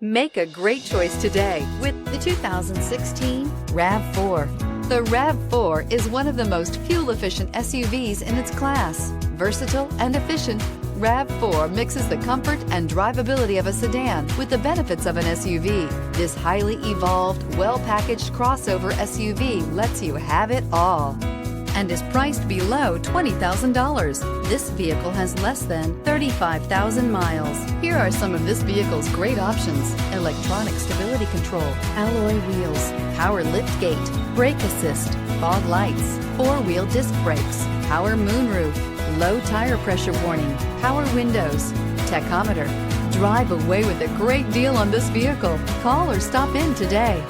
Make a great choice today with the 2016 RAV4. The RAV4 is one of the most fuel-efficient SUVs in its class. Versatile and efficient, RAV4 mixes the comfort and drivability of a sedan with the benefits of an SUV. This highly evolved, well-packaged crossover SUV lets you have it all and is priced below $20,000. This vehicle has less than 35,000 miles. Here are some of this vehicle's great options: electronic stability control, alloy wheels, power liftgate, brake assist, fog lights, four-wheel disc brakes, power moonroof, low tire pressure warning, power windows, tachometer. Drive away with a great deal on this vehicle. Call or stop in today.